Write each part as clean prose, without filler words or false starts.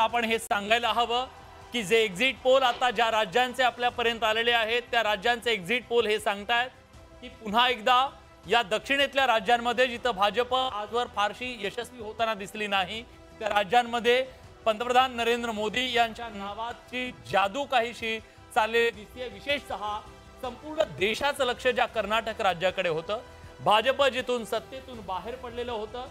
आता आपण हे सांगायला हवं की जे एक्झिट पोल आता ज्या राज्यांचे आपल्यापर्यंत आलेले आहेत त्या राज्यांचे एक्झिट पोल हे सांगतायत की पुन्हा एकदा या दक्षिणेतल्या राज्यांमध्ये जिथं भाजप आजवर फारशी यशस्वी होताना दिसली नाही त्या राज्यांमध्ये पंतप्रधान नरेंद्र मोदी यांच्या नावाची जादू काहीशी चाललेली दिसते। विशेषतः संपूर्ण देशाचं लक्ष ज्या कर्नाटक राज्याकडे होतं, भाजप जिथून सत्तेतून बाहेर पडलेलं होतं,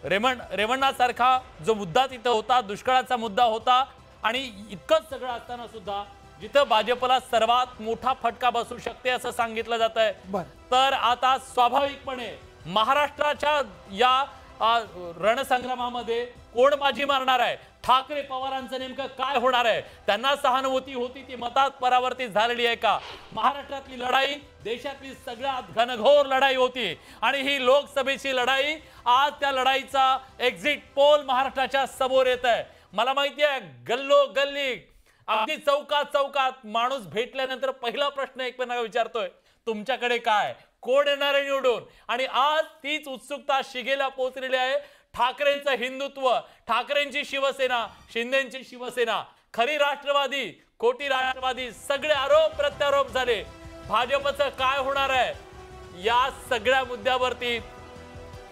रेवण्णासारखा जो मुद्दा तिथं होता, दुष्काळाचा मुद्दा होता आणि इतकंच सगळं असताना सुद्धा जिथं भाजपला सर्वात मोठा फटका बसू शकते असं सांगितलं जात आहे, तर आता स्वाभाविकपणे महाराष्ट्राच्या या रणसंग्रामामध्ये कोण बाजी मारणार आहे, ठाकरे पवारांचं नेमकं काय होणार आहे, त्यांना सहानुभूती होती ती मतात परावर्तित झालेली आहे का? महाराष्ट्रातली लढाई देशातली सगळ्यात घनघोर लढाई होती आणि ही लोकसभेची लढाई, आज त्या लढाईचा एक्झिट पोल महाराष्ट्राच्या समोर येत आहे। मला माहिती आहे गल्लो गल्ली अगदी चौकात चौकात माणूस भेटल्यानंतर पहिला प्रश्न एकमेकांना विचारतोय तुमच्याकडे काय, कोण येणार आहे निवडून, आणि आज तीच उत्सुकता शिगेला पोहोचलेली आहे। ठाकरेंचं हिंदुत्व, ठाकरेंची शिवसेना, शिंदेंची शिवसेना, खरी राष्ट्रवादी, खोटी राष्ट्रवादी, सगळे आरोप प्रत्यारोप झाले। भाजपचं काय होणार आहे या सगळ्या मुद्द्यावरती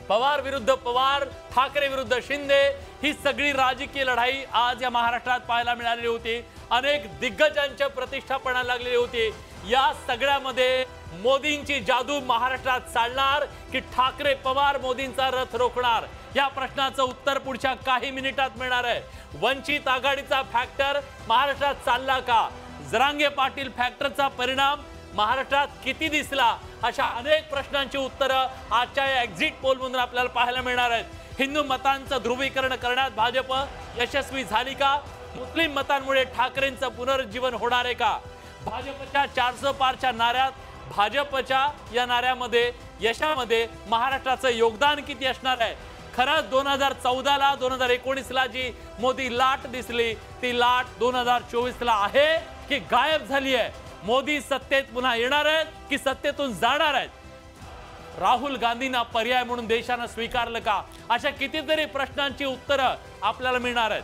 पवार विरुद्ध पवार, ठाकरे विरुद्ध शिंदे, ही सगळी राजकीय लढाई आज या महाराष्ट्रात पाहायला मिळालेली होती। अनेक दिग्गजांच्या प्रतिष्ठा पणाला लागलेली होती। या सगळ्यामध्ये मोदींची जादू महाराष्ट्रात चालणार की ठाकरे पवार मोदींचा रथ रोखणार, या प्रश्नाचं उत्तर पुढच्या काही मिनिटात मिळणार आहे। वंचित आघाडीचा फॅक्टर महाराष्ट्रात चालला का, जरांगे पाटील फॅक्टरचा परिणाम महाराष्ट्रात किती दिसला, अशा अनेक प्रश्नांची उत्तरं आजच्या या एक्झिट पोल मधून आपल्याला पाहायला मिळणार आहेत। हिंदू मतांचं ध्रुवीकरण करण्यात भाजप यशस्वी झाली का, मुस्लिम मतांमुळे ठाकरेंचं पुनरुज्जीवन होणार आहे का, भाजपच्या 400 पारच्या नाऱ्यात, भाजपच्या या नाऱ्यामध्ये यशामध्ये महाराष्ट्राचं योगदान किती असणार आहे? खरंच 2014 ला 2019 ला जी मोदी लाट दिसली ती लाट 2024 ला आहे की गायब झाली आहे? मोदी सत्तेत पुन्हा येणार आहेत की सत्तेतून जाणार आहेत? राहुल गांधींना पर्याय म्हणून देशाने स्वीकारलं का? अशा कितीतरी प्रश्नांची उत्तरं आपल्याला मिळणार आहेत।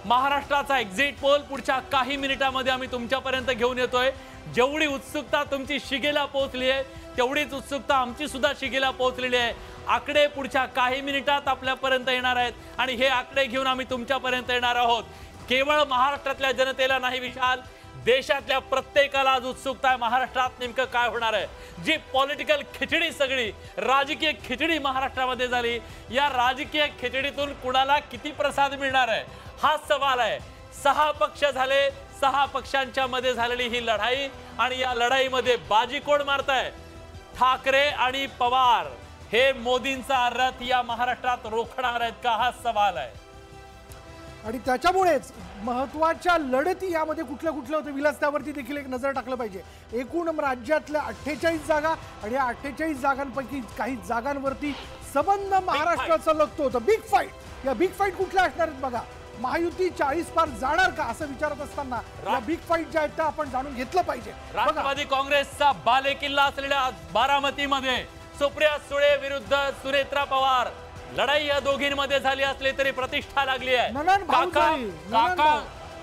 महाराष्ट्राचा एक्झिट पोल पुढच्या काही मिनिटांमध्ये आम्ही तुमच्यापर्यंत घेऊन येतोय। जेवढी उत्सुकता तुमची शिगेला पोहोचली आहे तेवढीच उत्सुकता आमची सुद्धा शिगेला पोहोचलेली आहे। आकडे पुढच्या काही मिनिटात आपल्यापर्यंत येणार आहेत आणि हे आकडे घेऊन आम्ही तुमच्यापर्यंत येणार आहोत। केवळ महाराष्ट्रातल्या जनतेला नाही विशाल, देशातल्या प्रत्येकाला आज उत्सुकता आहे महाराष्ट्रात नेमकं काय होणार आहे। जी पॉलिटिकल खिचडी, सगळी राजकीय खिचडी महाराष्ट्रामध्ये झाली, या राजकीय खिचडीतून कुणाला किती प्रसाद मिळणार आहे हा सवाल आहे। 6 पक्ष झाले, 6 पक्षांच्या मध्ये झालेली ही लढाई आणि या लढाईमध्ये बाजी कोण मारताय? ठाकरे आणि पवार हे मोदींचा रथ या महाराष्ट्रात रोखणार आहेत का हा सवाल आहे। आणि त्याच्यामुळेच महत्त्वाच्या लढती यामध्ये कुठल्या कुठल्या होते विलास, त्यावरती देखील एक नजर टाकलं पाहिजे। एकूण राज्यातल्या 48 जागा आणि या 48 जागांपैकी काही जागांवरती संबंध महाराष्ट्राचा लागतो होता। बिग फाईट, या बिग फाईट कुठल्या असणार आहेत बघा। महायुती 40 पार जाणार का असं विचारत असताना या बिग फाईट ज्या आहेत त्या आपण जाणून घेतलं पाहिजे। राष्ट्रवादी काँग्रेसचा बालेकिल्ला असलेल्या बारामतीमध्ये सुप्रिया सुळे विरुद्ध सुनेत्रा पवार, लढाई या दोघींमध्ये झाली असली तरी प्रतिष्ठा लागली आहे।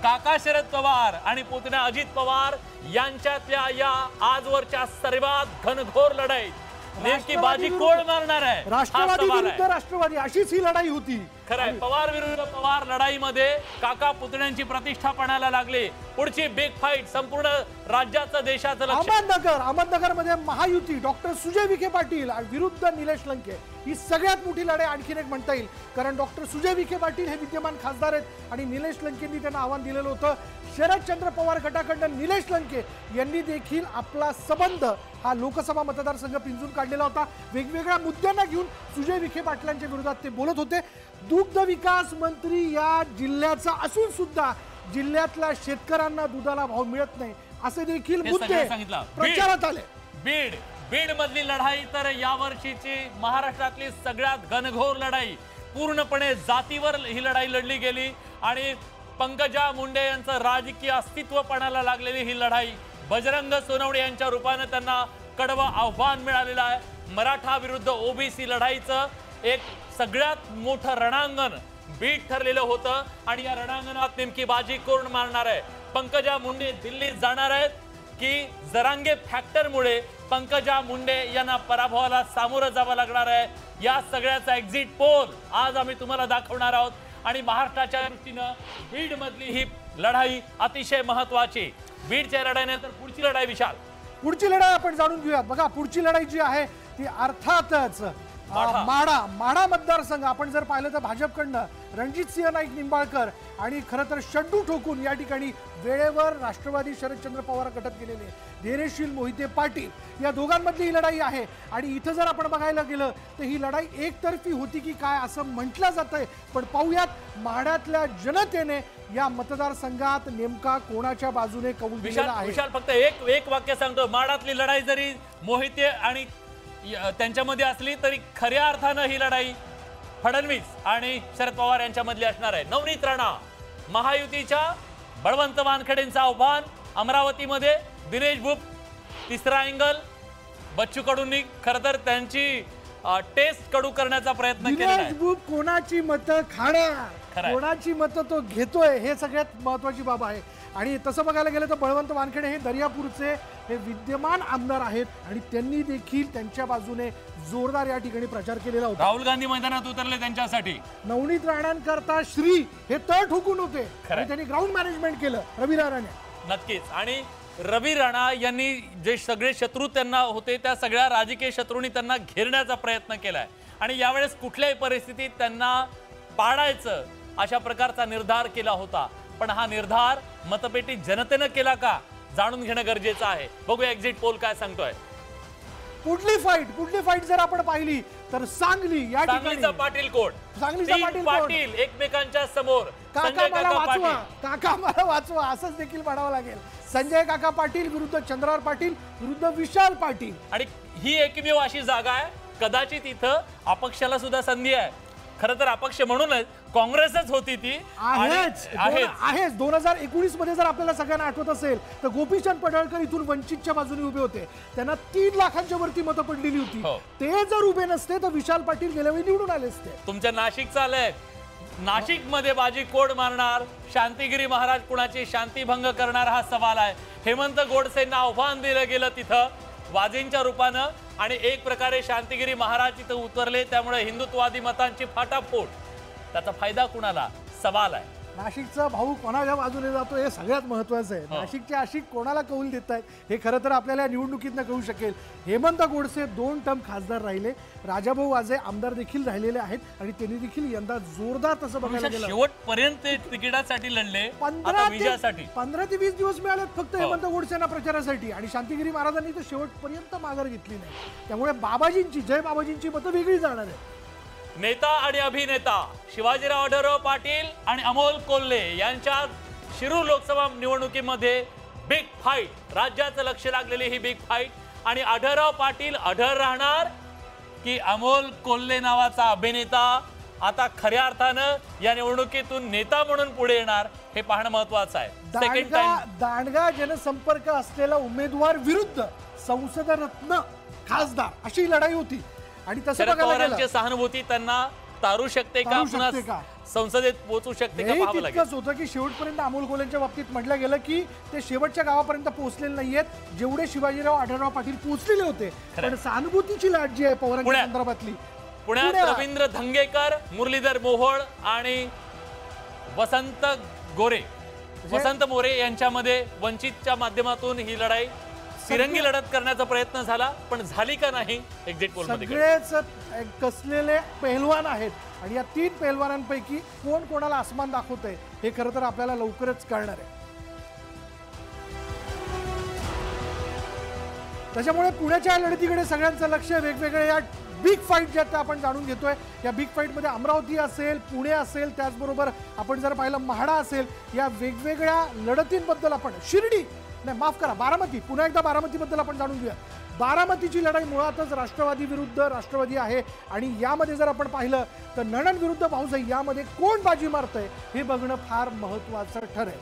काका शरद पवार आणि पुतण्या अजित पवार यांच्यातल्या या आजवरच्या सर्वात घनघोर लढाई नेमकी बाजी कोण मारणार आहे? राष्ट्रवादी विरुद्ध राष्ट्रवादी अशीच ही लढाई होती। खरंय, पवार विरुद्ध पवार लढाईमध्ये काका पुतण्यांची प्रतिष्ठा पणाला लागली। पुढची बिग फाईट संपूर्ण राज्याचं देशाचं लक्ष। अहमदनगरमध्ये महायुती डॉक्टर सुजय विखे पाटील विरुद्ध निलेश लंके, ही सगळ्यात मोठी लढाई आणखीन एक म्हणता येईल, कारण डॉक्टर सुजय विखे पाटील हे विद्यमान खासदार आहेत आणि निलेश लंकेंनी त्यांना आव्हान दिलेलं होतं। शरदचंद्र पवार गटाकडून निलेश लंके यांनी देखील आपला संबंध हा लोकसभा मतदारसंघ पिंजून काढलेला होता। वेगवेगळ्या मुद्द्यांना घेऊन सुजय विखे पाटलांच्या विरोधात ते बोलत होते। दुग्ध विकास मंत्री या जिल्ह्याचा असून सुद्धा जिल्ह्यातल्या शेतकऱ्यांना दुधाला भाव मिळत नाही असे देखील मुद्दे प्रचारात आले। बीड मधली लढाई तर यावर्षीची महाराष्ट्रातली सगळ्यात घनघोर लढाई, पूर्णपणे जातीवर ही लढाई लढली गेली आणि पंकजा मुंडे यांचं राजकीय अस्तित्व पणाला लागलेली ही लढाई, बजरंग सोनवणे यांच्या रूपाने त्यांना कडवं आव्हान मिळालेलं आहे। मराठा विरुद्ध ओबीसी लढाईचं एक सगळ्यात मोठं रणांगण बीट ठरलेलं होतं आणि या रणांगणात नेमकी बाजी कोण मारणार आहे? पंकजा मुंडे दिल्लीत जाणार आहेत की जरांगे फॅक्टरमुळे पंकजा मुंडे यांना पराभवाला सामोरं जावं लागणार आहे? या सगळ्याचा एक्झिट पोल आज आम्ही तुम्हाला दाखवणार आहोत आणि महाराष्ट्राच्या दृष्टीनं बीड मधली ही लढाई अतिशय महत्वाची. बीडच्या लढाईनंतर पुढची लढाई विशाल, पुढची लढाई आपण जाणून घेऊयात. बघा पुढची लढाई जी आहे ती अर्थातच माढा मतदारसंघ आपण जर पाहिलं तर भाजपकडनं रणजित सिंह नाईक निंबाळकर आणि खरं तर शड्डू ठोकून या ठिकाणी वेळेवर राष्ट्रवादी शरदचंद्र पवार गटात गेलेले धैर्यशील मोहिते पाटील या दोघांमधली ही लढाई आहे. आणि इथं जर आपण बघायला गेलं तर ही लढाई एकतर्फी होती की काय असं म्हटलं जातंय, पण पाहूयात माढ्यातल्या जनतेने या मतदारसंघात नेमका कोणाच्या बाजूने कौल दिलेला आहे. विशाल फक्त एक वाक्य सांगतो, माढातली लढाई जरी मोहिते आणि त्यांच्यामध्ये असली तरी खऱ्या अर्थानं ही लढाई फडणवीस आणि शरद पवार यांच्यामधली असणार आहे. नवनीत राणा महायुतीच्या बळवंत वानखेडेंचं आव्हान अमरावतीमध्ये, दिनेश बुप तिसरा अँगल, बच्चू कडूंनी खरं तर त्यांची टेस्ट कडू करण्याचा प्रयत्न केला आहे. दिनेश बुप कोणाची मतं खाणार, कोणाची मतं तो घेतोय हे सगळ्यात महत्वाची बाब आहे. आणि तसं बघायला गेलं तर बळवंत वानखेडे हे दर्यापूरचे हे विद्यमान आमदार आहेत आणि त्यांनी देखील त्यांच्या बाजूने जोरदार या ठिकाणी प्रचार केलेला होता. राहुल गांधी मैदानात उतरले त्यांच्यासाठी. नवनीत राणांकरता श्री हे तळ ठोकून होते आणि त्यांनी ग्राउंड मॅनेजमेंट केलं रवी राणाने. नक्कीच. आणि रवी राणा यांनी जे सगळे शत्रू त्यांना होते त्या सगळ्या राजकीय शत्रूंनी त्यांना घेरण्याचा प्रयत्न केलाय आणि यावेळेस कुठल्याही परिस्थितीत त्यांना पाडायचं अशा प्रकारचा निर्धार केला होता. पण हा निर्धार मतपेटी जनतेनं केला का जाणून घेणं गरजेचं आहे. बघूया एक्झिट पोल काय सांगतोय. पुढली फाईट जर आपण पाहिली तर सांगली या ठिकाणी पाटील कोण, सांगलीचा पाटील एकमेकांच्या समोर. काका मला वाचवा असंच देखील म्हणावं लागेल. संजय काका पाटील विरुद्ध चंद्रहार पाटील विरुद्ध विशाल पाटील. आणि ही एकमेव अशी जागा आहे कदाचित इथं अपक्षाला सुद्धा संधी आहे. खरं तर अपक्ष म्हणूनच काँग्रेसच होती ती आहेच. 2019 मध्ये जर आपल्याला सगळ्यांना आठवत असेल तर गोपीचंद पडळकर इथून वंचितच्या बाजूने उभे होते, त्यांना 3 लाखांच्या वरती मतं पडलेली होती. ते जर उभे नसते तर विशाल पाटील गेल्या वेळी निवडून आले असते. तुमच्या नाशिक चालय, नाशिक मध्ये बाजी कोण मारणार? शांतिगिरी महाराज कुणाची शांतीभंग करणार हा सवाल आहे. हेमंत गोडसेंना आव्हान दिलं गेलं तिथं वाजेंच्या रूपानं आणि एक प्रकारे शांतिगिरी महाराज तिथं उतरले, त्यामुळे हिंदुत्ववादी मतांची फाटाफोड. त्याचा फायदा कुणाला सवाल आहे. नाशिकचा भाऊ कोणाच्या बाजूने जातो हे सगळ्यात महत्वाचं आहे. नाशिकचे आशिक कोणाला कौल देत आहेत हे खरं तर आपल्याला निवडणुकीतनं कळू शकेल. हेमंत गोडसे 2 टर्म खासदार राहिले, राजाभाऊ वाजे आमदार देखील राहिलेले आहेत आणि त्यांनी देखील यंदा जोरदार तसं बघायला गेलं शेवटपर्यंत तिकिटासाठी लढले. 15 ते 20 दिवस मिळालेत फक्त हेमंत गोडसेंना प्रचारासाठी आणि शांतिगिरी महाराजांनी तर शेवटपर्यंत माघार घेतली नाही. त्यामुळे बाबाजींची जय बाबाजींची मतं वेगळी जाणार आहे. नेता आणि अभिनेता शिवाजीराव आढळराव पाटील आणि अमोल कोल्हे यांच्यात शिरूर लोकसभा निवडणुकीमध्ये बिग फाईट, राज्याचं लक्ष लागलेली ही बिग फाईट. आणि आढळराव पाटील आढळ राहणार की अमोल कोल्हे नावाचा अभिनेता आता खऱ्या अर्थानं या निवडणुकीतून नेता म्हणून पुढे येणार हे पाहणं महत्वाचं आहे. दांडगा जनसंपर्क असलेला उमेदवार विरुद्ध संसद रत्न खासदार अशी लढाई होती आणि तसं बघायला गेलं सहानुभूती त्यांना तारू शकते का, संसदेत पोहोचू शकते का पाहावं लागेल. इतकंच होतं की शेवटपर्यंत अमोल कोल्हेंच्या बाबतीत म्हटलं गेलं की ते शेवटच्या गावापर्यंत पोहोचलेले नाहीयेत जेवढे शिवाजीराव आढळराव पाटील पोहोचलेले होते. पण सहानुभूतीची लाट जी आहे पवारांच्या संदर्भातली, पुण्यात रवींद्र धंगेकर, मुरलीधर मोहोळ आणि वसंत मोरे यांच्यामध्ये वंचितच्या माध्यमातून ही लढाई तिरंगी लढत करण्याचा प्रयत्न झाला, पण झाली का नाही एक्झिट पोल मध्ये. सगळेच कसलेले पेहलवान आहेत आणि या 3 पेहलवानांपैकी कोण कोणाला आसमान दाखवतंय हे खरं तर आपल्याला लवकरच कळणार आहे. त्याच्यामुळे पुण्याच्या लढतीकडे सगळ्यांचं लक्ष वेगवेगळ्या या बिग फाईट ज्या आपण जाणून घेतोय. या बिग फाईट मध्ये अमरावती असेल, पुणे असेल, त्याचबरोबर आपण जर पाहिलं माढा असेल, या वेगवेगळ्या लढतींबद्दल आपण शिर्डी नाही माफ करा बारामती, पुन्हा एकदा बारामतीबद्दल आपण जाणून घेऊया. बारामतीची लढाई मुळातच राष्ट्रवादी विरुद्ध राष्ट्रवादी आहे आणि यामध्ये जर आपण पाहिलं तर नणंद विरुद्ध भाऊजाई यामध्ये कोण बाजी मारतंय हे बघणं फार महत्वाचं ठरेल.